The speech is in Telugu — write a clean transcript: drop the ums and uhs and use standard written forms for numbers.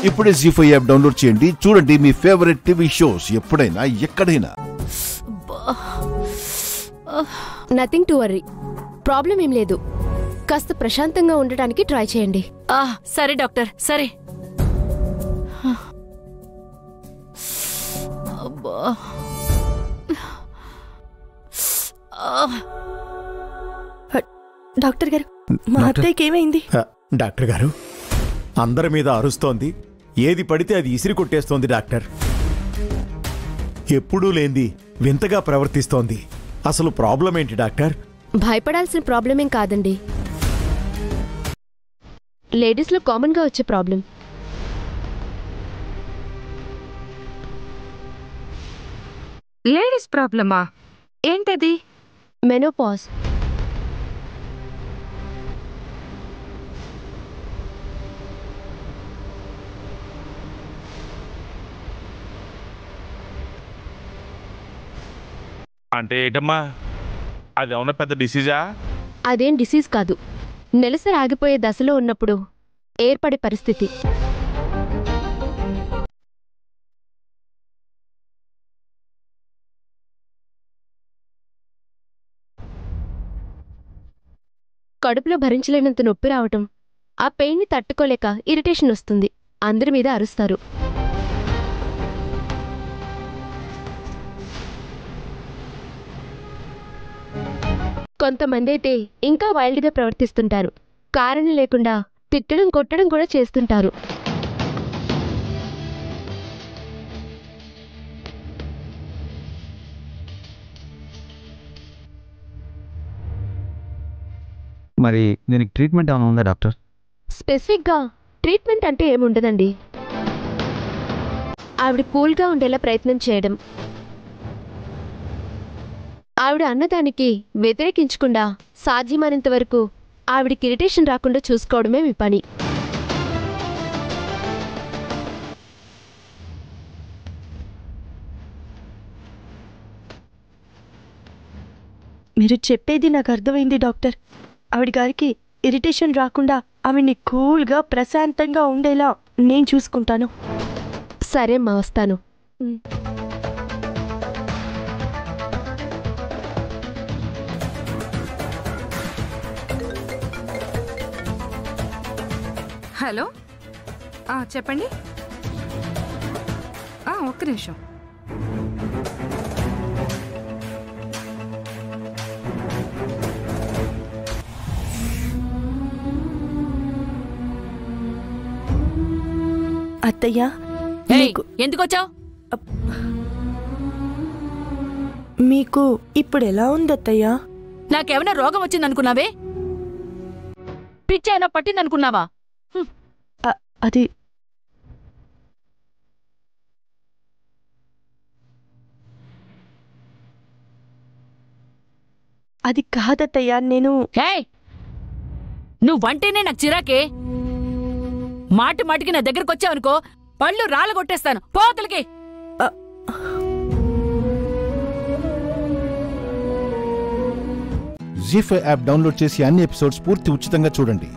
ఇప్పుడే జీ5 యాప్ డౌన్లోడ్ చేయండి. చూడండి మీ ఫేవరెట్ టీవీ షోస్ ఎప్పుడైనా ఎక్కడైనా. నథింగ్ టు వర్రీ, ప్రాబ్లం ఏం లేదు. కాస్త ప్రశాంతంగా ఉండటానికి ట్రై చేయండి. సరే డాక్టర్, సరే. డాక్టర్ గారు, మా అత్తయ్యకి ఏమైంది? డాక్టర్ గారు, అందరి మీద అరుస్తోంది, ఏది పడితే అది ఇసిరి కొట్టేస్తోంది డాక్టర్. ఎప్పుడూ లేంది వింతగా ప్రవర్తిస్తోంది. అసలు ప్రాబ్లం ఏంటి డాక్టర్? భయపడాల్సిన ప్రాబ్లం ఏం కాదండి, లేడీస్లో కామన్గా వచ్చే ప్రాబ్లం. లేడీస్ ప్రాబ్లమా? ఏంటది? మెనోపాజ్. అంటే ఏంటమ్మా, అది ఏమన్నా పెద్ద డిసీజా? అదేం డిసీజ్ కాదు, నెలసరి ఆగిపోయే దశలో ఉన్నప్పుడు ఏర్పడే పరిస్థితి. కడుపులో భరించలేనంత నొప్పి రావటం, ఆ పెయిన్ని తట్టుకోలేక ఇరిటేషన్ వస్తుంది, అందరి మీద అరుస్తారు. కొంతమంది అయితే ఇంకా వైల్డ్గా ప్రవర్తిస్తుంటారు, కారణం లేకుండా తిట్టడం కొట్టడం కూడా చేస్తుంటారు. మరి దీనికి ట్రీట్మెంట్ ఏమైనా ఉందా డాక్టర్? స్పెసిఫిక్గా ట్రీట్మెంట్ అంటే ఏముండదండి. ఆవిడ కూల్గా ఉండేలా ప్రయత్నం చేయడం, ఆవిడ అన్నదానికి వ్యతిరేకించకుండా సాధ్యమైనంత వరకు ఆవిడకి ఇరిటేషన్ రాకుండా చూసుకోవడమే మీ పని. మీరు చెప్పేది నాకు అర్థమైంది డాక్టర్. ఆవిడ గారికి ఇరిటేషన్ రాకుండా ఆవిడ్ని కూల్గా ప్రశాంతంగా ఉండేలా నేను చూసుకుంటాను. సరే అమ్మా, వస్తాను. హలో, చెప్పండి. ఒక్క నిమిషం. అత్తయ్య, ఎందుకు వచ్చావు? మీకు ఇప్పుడు ఎలా ఉంది అత్తయ్య? నాకేమైనా రోగం వచ్చిందనుకున్నావే? పిచ్చి అయినా పట్టిందనుకున్నావా? అది అది కాదత్తయ్య, నేను నువ్వంటేనే నాకు చిరాకే. మాటి మాటికి నా దగ్గరకు వచ్చావనుకో, పళ్ళు రాళ్ళ కొట్టేస్తాను. పోతలకి. జీ5 యాప్ డౌన్లోడ్ చేసి అన్ని ఎపిసోడ్స్ పూర్తి ఉచితంగా చూడండి.